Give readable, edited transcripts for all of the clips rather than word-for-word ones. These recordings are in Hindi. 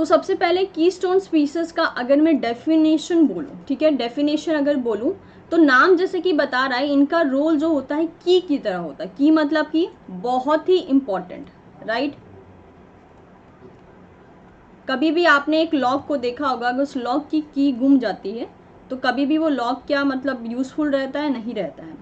सबसे पहले कीस्टोन स्पीसीज का अगर मैं डेफिनेशन बोलूँ, ठीक है, डेफिनेशन अगर बोलूँ तो नाम जैसे कि बता रहा है, इनका रोल जो होता है की तरह होता है। की मतलब कि बहुत ही इंपॉर्टेंट, राइट। कभी भी आपने एक लॉक को देखा होगा, अगर उस लॉक की गुम जाती है तो कभी भी वो लॉक क्या मतलब यूजफुल रहता है, नहीं रहता है।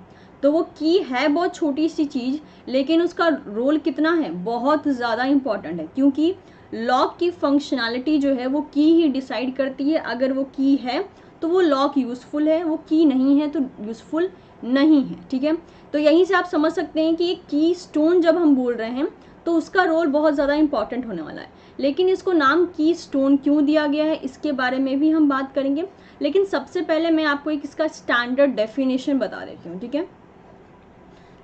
तो वो की है बहुत छोटी सी चीज़, लेकिन उसका रोल कितना है, बहुत ज़्यादा इंपॉर्टेंट है, क्योंकि लॉक की फंक्शनैलिटी जो है वो की ही डिसाइड करती है। अगर वो की है तो वो लॉक यूज़फुल है, वो की नहीं है तो यूज़फुल नहीं है, ठीक है। तो यहीं से आप समझ सकते हैं कि एक की स्टोन जब हम बोल रहे हैं तो उसका रोल बहुत ज़्यादा इंपॉर्टेंट होने वाला है। लेकिन इसको नाम की स्टोन क्यों दिया गया है, इसके बारे में भी हम बात करेंगे। लेकिन सबसे पहले मैं आपको एक इसका स्टैंडर्ड डेफिनेशन बता देती हूँ, ठीक है।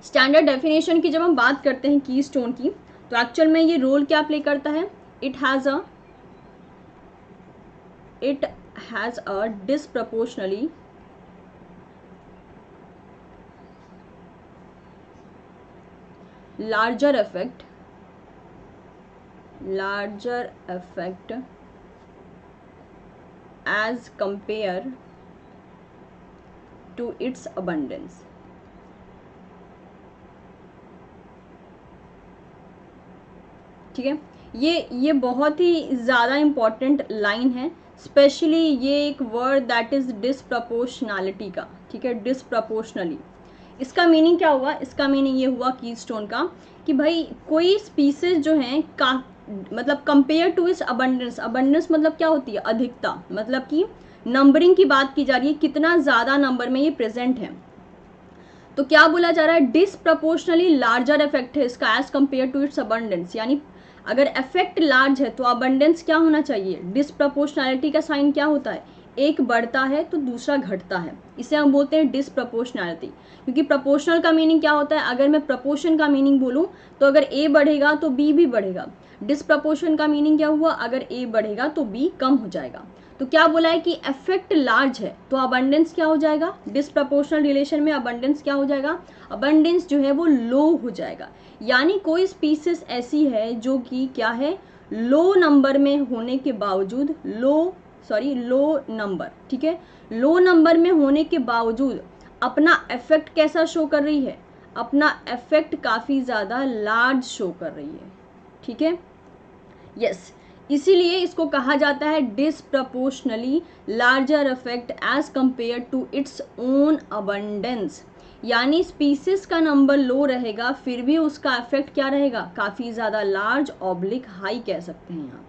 स्टैंडर्ड डेफिनेशन की जब हम बात करते हैं की स्टोन की, तो एक्चुअल में ये रोल क्या प्ले करता है, it has a disproportionately larger effect as compare to its abundance। ठीक है, ये बहुत ही ज़्यादा इम्पॉर्टेंट लाइन है, स्पेशली ये एक वर्ड दैट इज़ डिसप्रपोर्शनैलिटी का, ठीक है, डिसप्रपोर्शनली। इसका मीनिंग क्या हुआ, इसका मीनिंग ये हुआ कीस्टोन का कि भाई कोई स्पीसीज जो हैं का मतलब compare to its abundance, abundance मतलब क्या होती है, अधिकता, मतलब कि नंबरिंग की बात की जा रही है, कितना ज़्यादा नंबर में ये प्रेजेंट है। तो क्या बोला जा रहा है, डिसप्रपोर्शनली लार्जर इफेक्ट है इसका as compare to its abundance. यानी अगर इफेक्ट लार्ज है तो अबंडेंस क्या होना चाहिए, डिसप्रपोर्शनैलिटी का साइन क्या होता है, एक बढ़ता है तो दूसरा घटता है, इसे हम बोलते हैं डिसप्रपोर्शनैलिटी। क्योंकि प्रपोर्शनल का मीनिंग क्या होता है, अगर मैं प्रपोर्शन का मीनिंग बोलूँ तो अगर ए बढ़ेगा तो बी भी बढ़ेगा। डिसप्रपोर्शन का मीनिंग क्या हुआ, अगर ए बढ़ेगा तो बी कम हो जाएगा। तो क्या बोला है कि इफेक्ट लार्ज है तो अबंडेंस क्या हो जाएगा, डिसप्रपोर्शनल रिलेशन में अबंडेंस क्या हो जाएगा, अबंडेंस जो है वो लो हो जाएगा। यानी कोई स्पीसीज ऐसी है जो कि क्या है, लो नंबर में होने के बावजूद, लो नंबर, ठीक है, लो नंबर में होने के बावजूद अपना इफेक्ट कैसा शो कर रही है, अपना इफेक्ट काफ़ी ज़्यादा लार्ज शो कर रही है, ठीक है, यस। इसीलिए इसको कहा जाता है disproportionately larger effect as compare to its own abundance. यानी स्पीसीज का नंबर लो रहेगा फिर भी उसका इफेक्ट क्या रहेगा, काफ़ी ज़्यादा लार्ज ऑब्लिक हाई कह सकते हैं आप,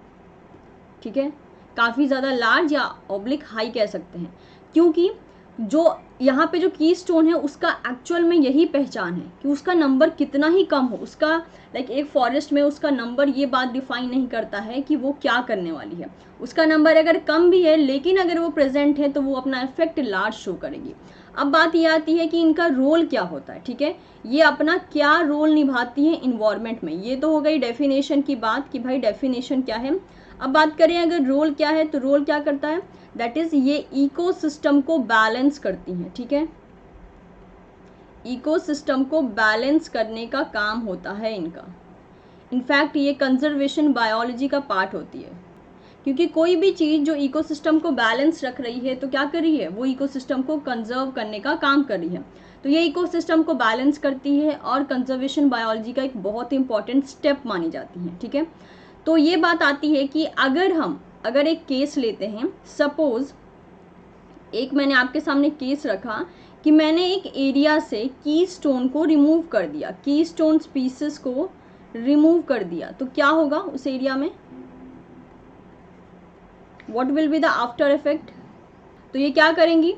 ठीक है, काफ़ी ज़्यादा लार्ज या ऑब्लिक हाई कह सकते हैं। क्योंकि जो यहाँ पे जो की स्टोन है उसका एक्चुअल में यही पहचान है कि उसका नंबर कितना ही कम हो, उसका लाइक एक फॉरेस्ट में उसका नंबर ये बात डिफाइन नहीं करता है कि वो क्या करने वाली है। उसका नंबर अगर कम भी है लेकिन अगर वो प्रेजेंट है तो वो अपना इफेक्ट लार्ज शो करेगी। अब बात ये आती है कि इनका रोल क्या होता है, ठीक है, ये अपना क्या रोल निभाती है इन्वायरमेंट में। ये तो हो गई डेफिनेशन की बात कि भाई डेफिनेशन क्या है। अब बात करें अगर रोल क्या है, तो रोल क्या करता है, दैट इज ये इकोसिस्टम को बैलेंस करती हैं, ठीक है, इकोसिस्टम को बैलेंस करने का काम होता है इनका। इनफैक्ट ये कंजर्वेशन बायोलॉजी का पार्ट होती है, क्योंकि कोई भी चीज़ जो इकोसिस्टम को बैलेंस रख रही है तो क्या कर रही है, वो इकोसिस्टम को कंजर्व करने का काम कर रही है। तो ये इकोसिस्टम को बैलेंस करती है और कंजर्वेशन बायोलॉजी का एक बहुत इंपॉर्टेंट स्टेप मानी जाती है, ठीक है। तो ये बात आती है कि अगर एक केस लेते हैं, सपोज एक मैंने आपके सामने केस रखा कि मैंने एक एरिया से की स्टोन को रिमूव कर दिया, की स्टोन स्पीसीज को रिमूव कर दिया, तो क्या होगा उस एरिया में, what will be the after effect. तो ये क्या करेंगी,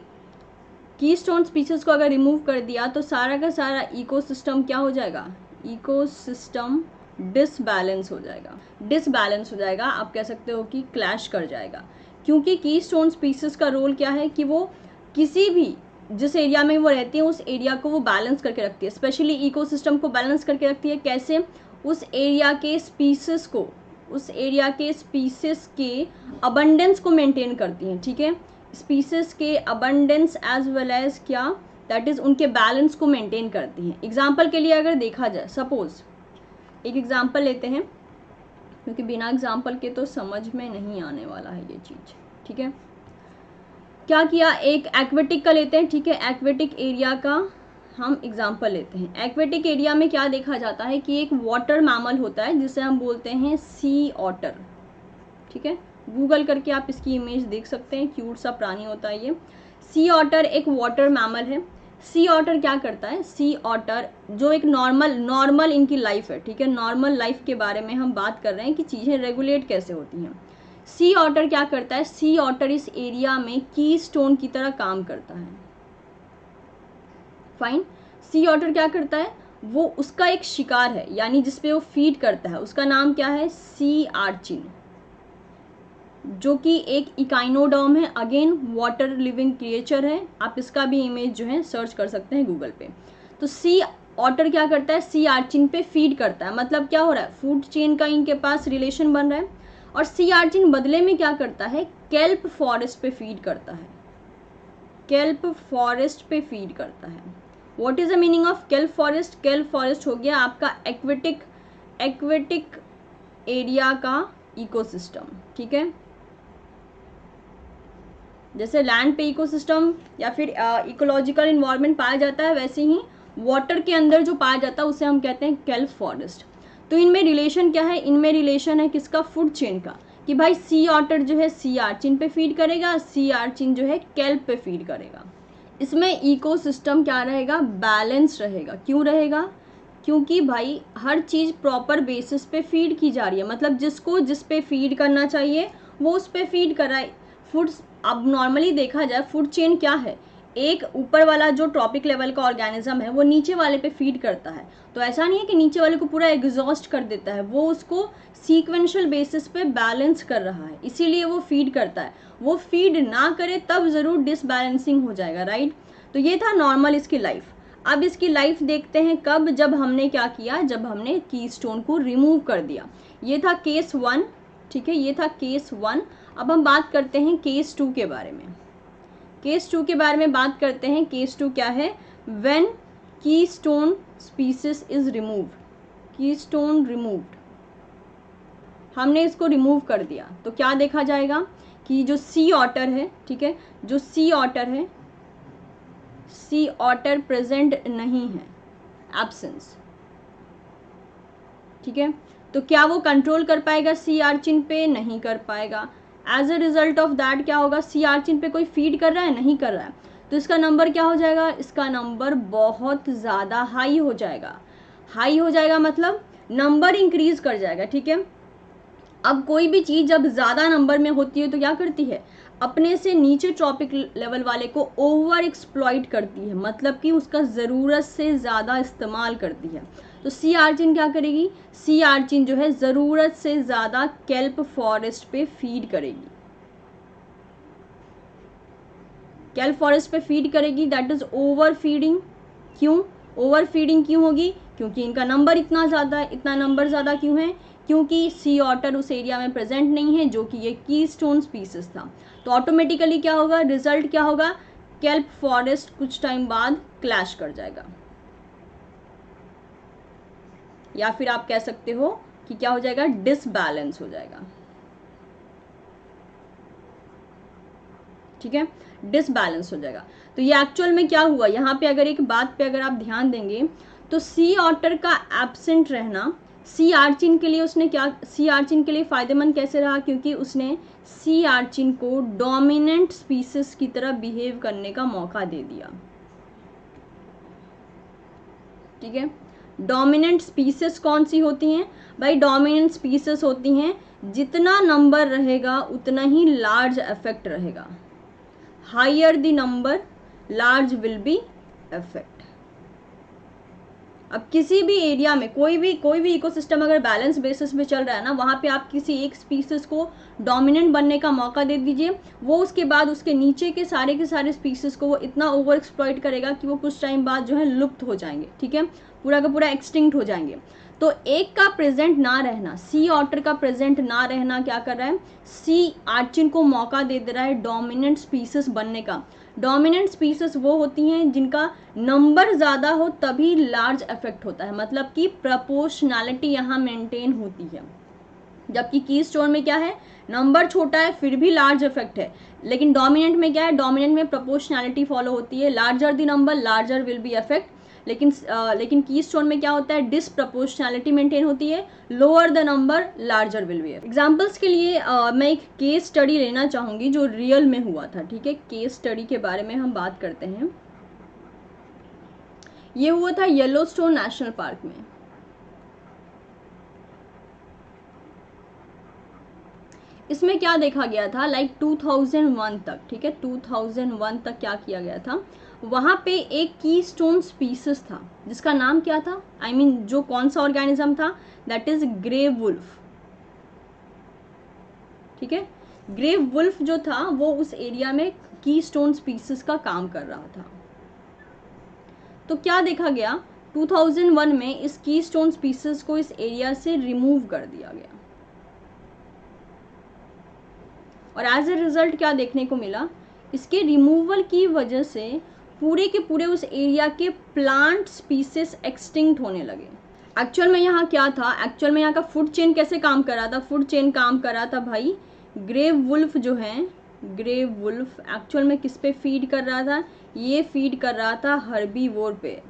की स्टोन स्पीसीज को अगर रिमूव कर दिया तो सारा का सारा इकोसिस्टम क्या हो जाएगा, इकोसिस्टम डिसबैलेंस हो जाएगा, डिसबैलेंस हो जाएगा, आप कह सकते हो कि क्लैश कर जाएगा। क्योंकि की स्टोन स्पीसीज का रोल क्या है कि वो किसी भी जिस एरिया में वो रहती है उस एरिया को वो बैलेंस करके रखती है, स्पेशली इकोसिस्टम को बैलेंस करके रखती है। कैसे, उस एरिया के स्पीसीज को, उस एरिया के स्पीसीज के अबंडेंस को मेंटेन करती हैं, ठीक है, स्पीसीज के अबंडेंस एज वेल एज क्या, दैट इज उनके बैलेंस को मेंटेन करती हैं। एग्जाम्पल के लिए अगर देखा जाए, सपोज एक एग्जाम्पल लेते हैं, क्योंकि बिना एग्जाम्पल के तो समझ में नहीं आने वाला है ये चीज़, ठीक है। क्या किया, एक एक्वेटिक का लेते हैं, ठीक है। एक्वेटिक एरिया का हम एग्जाम्पल लेते हैं। एक्वेटिक एरिया में क्या देखा जाता है कि एक वाटर मैमल होता है जिसे हम बोलते हैं सी ऑटर, ठीक है। गूगल करके आप इसकी इमेज देख सकते हैं, क्यूट सा प्राणी होता है ये। सी ऑटर एक वाटर मैमल है। सी ऑटर क्या करता है, सी ऑटर जो एक नॉर्मल इनकी लाइफ है, ठीक है। नॉर्मल लाइफ के बारे में हम बात कर रहे हैं कि चीज़ें रेगुलेट कैसे होती हैं। सी ऑटर क्या करता है, सी ऑटर इस एरिया में की स्टोन की तरह काम करता है। फाइन। सी ऑटर क्या करता है, वो उसका एक शिकार है, यानी जिसपे वो फीड करता है, उसका नाम क्या है, सी आर्चिन, जो कि एक इकाइनोडर्म है। अगेन वाटर लिविंग क्रिएचर है। आप इसका भी इमेज जो है सर्च कर सकते हैं गूगल पे। तो सी ऑटर क्या करता है, सी आर्चिन पे फीड करता है। मतलब क्या हो रहा है, फूड चेन का इनके पास रिलेशन बन रहा है। और सी आर्चिन बदले में क्या करता है, केल्प फॉरेस्ट पे फीड करता है। केल्प फॉरेस्ट पे फीड करता है। What is the meaning of kelp forest? Kelp forest हो गया आपका एक्वेटिक एरिया का इकोसिस्टम, ठीक है। जैसे लैंड पे इकोसिस्टम या फिर इकोलॉजिकल इन्वायरमेंट पाया जाता है, वैसे ही वाटर के अंदर जो पाया जाता है उसे हम कहते हैं केल्प फॉरेस्ट। तो इनमें रिलेशन क्या है, इनमें रिलेशन है किसका, फूड चेन का, कि भाई सी ऑटर जो है सी आर्चिन पे फीड करेगा, सी आर्चिन जो है केल्प पे फीड करेगा। इसमें इकोसिस्टम क्या रहेगा, बैलेंस रहेगा। क्यों रहेगा, क्योंकि भाई हर चीज़ प्रॉपर बेसिस पे फीड की जा रही है। मतलब जिसको जिस पे फीड करना चाहिए वो उस पे फीड कराए। फूड, अब नॉर्मली देखा जाए फूड चेन क्या है, एक ऊपर वाला जो ट्रॉपिक लेवल का ऑर्गेनिज्म है वो नीचे वाले पे फीड करता है। तो ऐसा नहीं है कि नीचे वाले को पूरा एग्जॉस्ट कर देता है, वो उसको सीक्वेंशियल बेसिस पे बैलेंस कर रहा है, इसीलिए वो फीड करता है। वो फीड ना करे तब ज़रूर डिसबैलेंसिंग हो जाएगा, राइट। तो ये था नॉर्मल इसकी लाइफ। अब इसकी लाइफ देखते हैं कब, जब हमने क्या किया, जब हमने कीस्टोन को रिमूव कर दिया। ये था केस 1, ठीक है, ये था केस 1। अब हम बात करते हैं केस 2 के बारे में। केस 2 के बारे में बात करते हैं। केस 2 क्या है, when keystone species is remove, keystone removed, हमने इसको रिमूव कर दिया तो क्या देखा जाएगा कि जो सी ऑटर है, ठीक है, जो सी ऑटर है, सी ऑटर प्रेजेंट नहीं है, एब्सेंस, ठीक है। तो क्या वो कंट्रोल कर पाएगा सी आर्चिन पे, नहीं कर पाएगा। As a result of that क्या होगा, सी आर्चिन पे कोई फीड कर रहा है, नहीं कर रहा है, तो इसका नंबर क्या हो जाएगा, इसका नंबर बहुत ज़्यादा हाई हो जाएगा। हाई हो जाएगा मतलब नंबर इंक्रीज कर जाएगा, ठीक है। अब कोई भी चीज़ जब ज़्यादा नंबर में होती है तो क्या करती है, अपने से नीचे ट्रॉपिक लेवल वाले को ओवर एक्सप्लॉइट करती है, मतलब कि उसका ज़रूरत से ज़्यादा इस्तेमाल करती है। तो सी आर्चिन क्या करेगी, सी आर्चिन जो है ज़रूरत से ज़्यादा केल्प फॉरेस्ट पे फीड करेगी, केल्प फॉरेस्ट पे फीड करेगी, दैट इज ओवर फीडिंग। क्यों ओवर फीडिंग क्यों होगी, क्योंकि इनका नंबर इतना ज़्यादा है। इतना नंबर ज़्यादा क्यों है, क्योंकि सी ऑटर उस एरिया में प्रेजेंट नहीं है जो कि ये कीस्टोन स्पीसीज था। तो ऑटोमेटिकली क्या होगा, रिजल्ट क्या होगा, केल्प फॉरेस्ट कुछ टाइम बाद क्लैश कर जाएगा, या फिर आप कह सकते हो कि क्या हो जाएगा, डिसबैलेंस हो जाएगा, ठीक है, डिसबैलेंस हो जाएगा। तो ये एक्चुअल में क्या हुआ, यहाँ पे अगर एक बात पे अगर आप ध्यान देंगे तो सी ऑटर का एब्सेंट रहना सी आर्चिन के लिए, उसने क्या, सी आर्चिन के लिए फायदेमंद कैसे रहा, क्योंकि उसने सी आर्चिन को डोमिनेंट स्पीसीज की तरह बिहेव करने का मौका दे दिया, ठीक है। डोमिनेंट स्पीसीज कौन सी होती हैं भाई, डोमिनेंट स्पीसीज होती हैं जितना नंबर रहेगा उतना ही लार्ज इफेक्ट रहेगा, higher the number large will be effect. अब किसी भी एरिया में कोई भी इकोसिस्टम अगर बैलेंस बेसिस पे चल रहा है ना, वहाँ पे आप किसी एक स्पीसीज को डोमिनेंट बनने का मौका दे दीजिए, वो उसके बाद उसके नीचे के सारे स्पीसीज को वो इतना ओवर एक्सप्लॉइट करेगा कि वो कुछ टाइम बाद जो है लुप्त हो जाएंगे, ठीक है, पूरा का पूरा एक्सटिंक्ट हो जाएंगे। तो एक का प्रेजेंट ना रहना, सी ऑटर का प्रेजेंट ना रहना क्या कर रहा है, सी आर्चिन को मौका दे दे रहा है डोमिनेंट स्पीसीज बनने का। डोमिनेंट स्पीसीज वो होती हैं जिनका नंबर ज़्यादा हो तभी लार्ज इफेक्ट होता है, मतलब कि प्रोपोर्शनैलिटी यहाँ मेंटेन होती है, जबकि कीस्टोन में क्या है, नंबर छोटा है फिर भी लार्ज इफेक्ट है। लेकिन डोमिनेंट में क्या है, डोमिनेंट में प्रोपोर्शनैलिटी फॉलो होती है, larger the number larger will be effect. लेकिन कीस्टोन में क्या होता है, डिसप्रपोर्शनैलिटी मेंटेन होती है, lower the number larger will be. Examples के लिए मैं एक केस स्टडी लेना चाहूंगी जो रियल में हुआ था। ठीक है, केस स्टडी के बारे में हम बात करते हैं। ये हुआ था येलोस्टोन नेशनल पार्क में। इसमें क्या देखा गया था, लाइक 2001 तक, ठीक है 2001 तक क्या किया गया था, वहां पे एक कीस्टोन स्पीसीज था जिसका नाम क्या था, आई मीन जो कौन सा ऑर्गेनिज्म था, दैट इज ग्रे वुल्फ। ठीक है, ग्रे वुल्फ जो था वो उस एरिया में कीस्टोन स्पीसीज का काम कर रहा था। तो क्या देखा गया, 2001 में इस कीस्टोन स्पीसीज को इस एरिया से रिमूव कर दिया गया और एज ए रिजल्ट क्या देखने को मिला, इसके रिमूवल की वजह से पूरे के पूरे उस एरिया के प्लांट स्पीसीज एक्सटिंक्ट होने लगे। एक्चुअल में यहाँ क्या था, एक्चुअल में यहाँ का फूड चेन कैसे काम कर रहा था, फूड चेन काम कर रहा था भाई, ग्रे वुल्फ जो है, ग्रे वुल्फ एक्चुअल में किस पे फीड कर रहा था, ये फीड कर रहा था हर्बीवोर पे।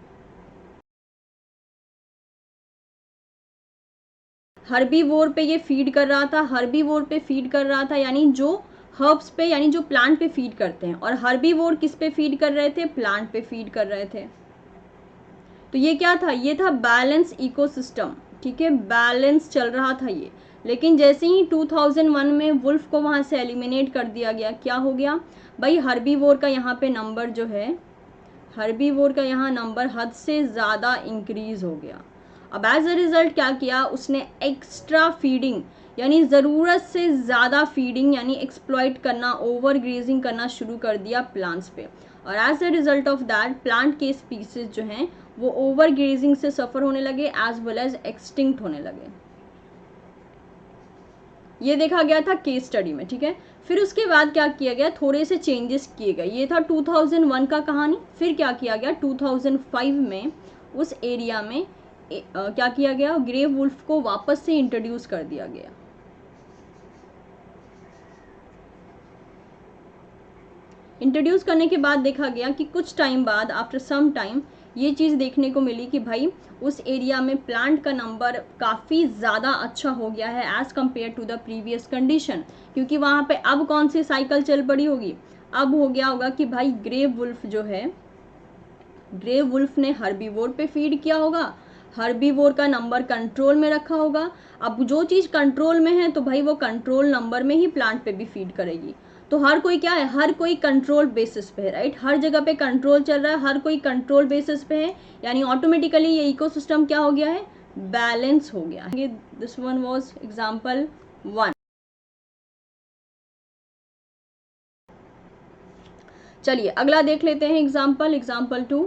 हर्बीवोर पे ये फीड कर रहा था, हर्बीवोर पे फीड कर रहा था, यानी जो हर्ब्स पे यानी जो प्लांट पे फीड करते हैं, और हर्बीवोर किस पे फीड कर रहे थे, प्लांट पे फीड कर रहे थे। तो ये क्या था, ये था बैलेंस इकोसिस्टम। ठीक है, बैलेंस चल रहा था ये। लेकिन जैसे ही 2001 में वुल्फ को वहां से एलिमिनेट कर दिया गया, क्या हो गया भाई, हर्बीवोर का यहाँ पे नंबर जो है, हर्बीवोर का यहाँ नंबर हद से ज़्यादा इंक्रीज हो गया। अब एज अ रिजल्ट क्या किया उसने, एक्स्ट्रा फीडिंग यानी ज़रूरत से ज़्यादा फीडिंग यानी एक्सप्लॉइट करना, ओवर ग्रेजिंग करना शुरू कर दिया प्लांट्स पे, और as a result of that plant के स्पीसीज जो हैं वो ओवर ग्रेजिंग से सफ़र होने लगे एज वेल एज एक्सटिंक्ट होने लगे। ये देखा गया था केस स्टडी में। ठीक है, फिर उसके बाद क्या किया गया, थोड़े से चेंजेस किए गए। ये था 2001 का कहानी। फिर क्या किया गया, 2005 में उस एरिया में क्या किया गया, ग्रे वुल्फ को वापस से इंट्रोड्यूस कर दिया गया। इंट्रोड्यूस करने के बाद देखा गया कि कुछ टाइम बाद, आफ्टर सम टाइम, ये चीज़ देखने को मिली कि भाई उस एरिया में प्लांट का नंबर काफ़ी ज़्यादा अच्छा हो गया है as compare to the previous condition. क्योंकि वहाँ पे अब कौन सी साइकिल चल पड़ी होगी, अब हो गया होगा कि भाई ग्रे वुल्फ जो है, ग्रे वुल्फ ने हर्बीवोर पे फीड किया होगा, हर्बीवोर का नंबर कंट्रोल में रखा होगा। अब जो चीज़ कंट्रोल में है तो भाई वो कंट्रोल नंबर में ही प्लांट पे भी फीड करेगी। तो हर कोई क्या है, हर कोई कंट्रोल बेसिस पे है, राइट, हर जगह पे कंट्रोल चल रहा है, हर कोई कंट्रोल बेसिस पे है, यानी ऑटोमेटिकली ये इकोसिस्टम क्या हो गया है, बैलेंस हो गया है। This one was example 1। चलिए अगला देख लेते हैं एग्जांपल 2।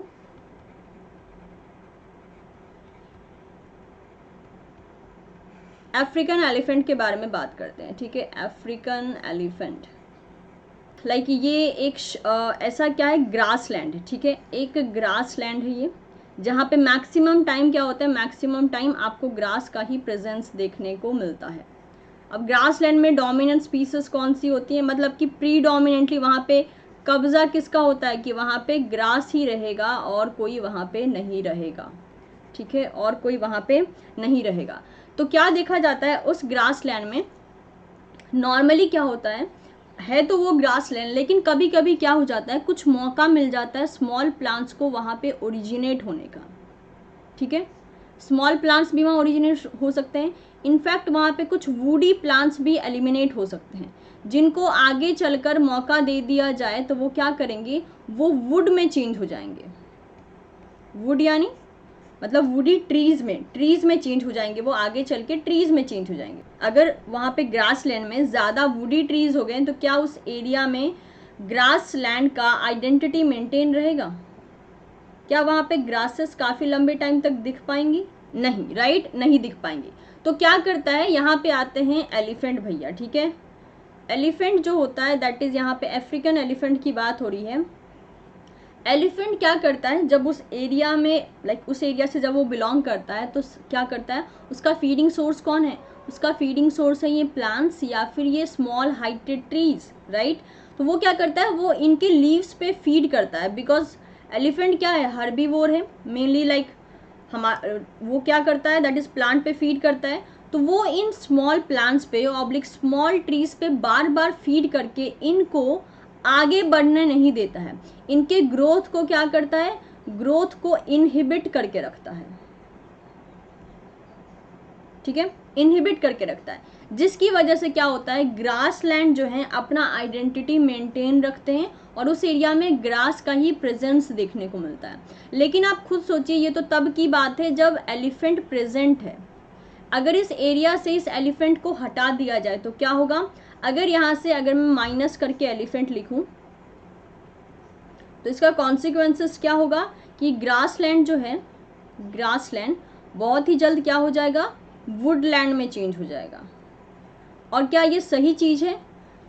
अफ्रीकन एलिफेंट के बारे में बात करते हैं। ठीक है, अफ्रीकन एलिफेंट, लाइक ये एक ऐसा क्या है, ग्रास लैंड है। ठीक है, एक ग्रास लैंड है ये, जहाँ पे मैक्सिमम टाइम क्या होता है, मैक्सिमम टाइम आपको ग्रास का ही प्रेजेंस देखने को मिलता है। अब ग्रास लैंड में डोमिनेंट स्पीसीज कौन सी होती है, मतलब कि प्रीडोमिनेंटली वहाँ पे कब्जा किसका होता है कि वहाँ पे ग्रास ही रहेगा और कोई वहाँ पे नहीं रहेगा। ठीक है, और कोई वहाँ पे नहीं रहेगा। तो क्या देखा जाता है उस ग्रास लैंड में, नॉर्मली क्या होता है तो वो ग्रास लैंड, लेकिन कभी कभी क्या हो जाता है, कुछ मौका मिल जाता है स्मॉल प्लांट्स को वहाँ पे ओरिजिनेट होने का। ठीक है, स्मॉल प्लांट्स भी वहाँ ओरिजिनेट हो सकते हैं। इनफैक्ट वहाँ पे कुछ वुडी प्लांट्स भी एलिमिनेट हो सकते हैं, जिनको आगे चलकर मौका दे दिया जाए तो वो क्या करेंगे, वो वुड में चेंज हो जाएंगे। वुड यानी मतलब वुडी ट्रीज में चेंज हो जाएंगे, वो आगे चल के ट्रीज में चेंज हो जाएंगे। अगर वहाँ पे ग्रास लैंड में ज़्यादा वुडी ट्रीज हो गए तो क्या उस एरिया में ग्रास लैंड का आइडेंटिटी मेंटेन रहेगा, क्या वहाँ पे ग्रासेस काफ़ी लंबे टाइम तक दिख पाएंगी, नहीं, राइट, नहीं दिख पाएंगी। तो क्या करता है, यहाँ पे आते हैं एलिफेंट भैया। ठीक है, एलिफेंट जो होता है दैट इज, यहाँ पे अफ्रीकन एलिफेंट की बात हो रही है। एलिफेंट क्या करता है, जब उस एरिया में, लाइक उस एरिया से जब वो बिलोंग करता है तो क्या करता है, उसका फीडिंग सोर्स कौन है, उसका फीडिंग सोर्स है ये प्लांट्स या फिर ये स्मॉल हाइटेड ट्रीज, राइट। तो वो क्या करता है, वो इनके लीव्स पे फीड करता है, बिकॉज एलिफेंट क्या है, हर्बीवोर है मेनली, लाइक वो क्या करता है, दैट इज प्लांट पे फीड करता है। तो वो इन स्मॉल प्लांट्स पे ऑब्लिक स्मॉल ट्रीज पे बार बार फीड करके इनको आगे बढ़ने नहीं देता है, इनके ग्रोथ को क्या करता है, ग्रोथ को इनहिबिट करके रखता है, ठीक है, इनहिबिट करके रखता है। जिसकी वजह से क्या होता है, ग्रास लैंड जो है अपना आइडेंटिटी मेंटेन रखते हैं और उस एरिया में ग्रास का ही प्रेजेंस देखने को मिलता है। लेकिन आप खुद सोचिए, ये तो तब की बात है जब एलिफेंट प्रेजेंट है। अगर इस एरिया से इस एलिफेंट को हटा दिया जाए तो क्या होगा, अगर यहाँ से अगर मैं माइनस करके एलिफेंट लिखूं तो इसका कॉन्सिक्वेंसेस क्या होगा कि ग्रास लैंड जो है, ग्रास लैंड बहुत ही जल्द क्या हो जाएगा, वुडलैंड में चेंज हो जाएगा। और क्या ये सही चीज़ है,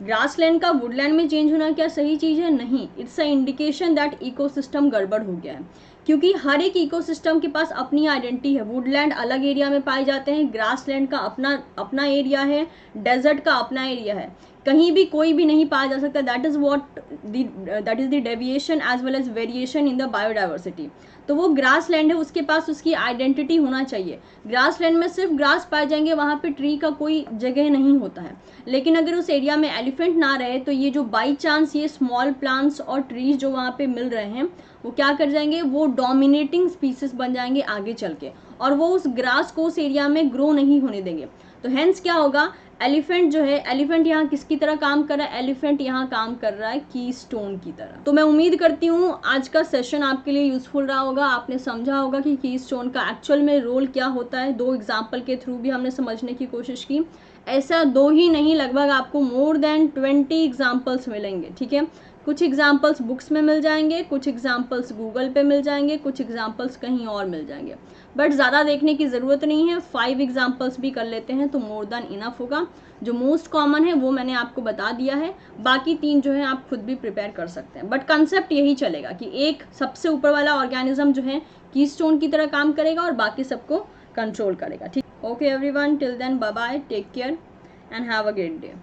ग्रासलैंड का वुडलैंड में चेंज होना क्या सही चीज़ है, नहीं। It's a indication that ecosystem गड़बड़ हो गया है, क्योंकि हर एक इकोसिस्टम के पास अपनी आइडेंटिटी है। वुडलैंड अलग एरिया में पाए जाते हैं, ग्रासलैंड का अपना एरिया है, डेजर्ट का अपना एरिया है, कहीं भी कोई भी नहीं पाया जा सकता। That is the deviation as well as variation in the biodiversity. तो वो ग्रास लैंड है, उसके पास उसकी आइडेंटिटी होना चाहिए। ग्रास लैंड में सिर्फ ग्रास पाए जाएंगे, वहाँ पे ट्री का कोई जगह नहीं होता है। लेकिन अगर उस एरिया में एलिफेंट ना रहे तो ये जो बाई चांस ये स्मॉल प्लांट्स और ट्रीज जो वहाँ पे मिल रहे हैं वो क्या कर जाएंगे, वो डोमिनेटिंग स्पीसीज बन जाएंगे आगे चल के, और वो उस ग्रास को उस एरिया में ग्रो नहीं होने देंगे। तो हेंस क्या होगा, एलिफेंट जो है, एलिफेंट यहाँ किसकी तरह काम कर रहा है, एलिफेंट यहाँ काम कर रहा है कीस्टोन की तरह। तो मैं उम्मीद करती हूँ आज का सेशन आपके लिए यूजफुल रहा होगा, आपने समझा होगा कि कीस्टोन का एक्चुअल में रोल क्या होता है। 2 एग्जाम्पल के थ्रू भी हमने समझने की कोशिश की। ऐसा 2 ही नहीं, लगभग आपको मोर देन 20 एग्जाम्पल्स मिलेंगे, ठीक है। कुछ एग्जाम्पल्स बुक्स में मिल जाएंगे, कुछ एग्जाम्पल्स गूगल पे मिल जाएंगे, कुछ एग्जाम्पल्स कहीं और मिल जाएंगे, बट ज़्यादा देखने की ज़रूरत नहीं है। 5 एग्जाम्पल्स भी कर लेते हैं तो मोर देन इनफ होगा। जो मोस्ट कॉमन है वो मैंने आपको बता दिया है, बाकी 3 जो है आप खुद भी प्रिपेयर कर सकते हैं। बट कंसेप्ट यही चलेगा कि एक सबसे ऊपर वाला ऑर्गेनिज्म जो है कीस्टोन की तरह काम करेगा और बाकी सबको कंट्रोल करेगा, ठीक। Okay everyone, till then bye bye, take care and have a great day.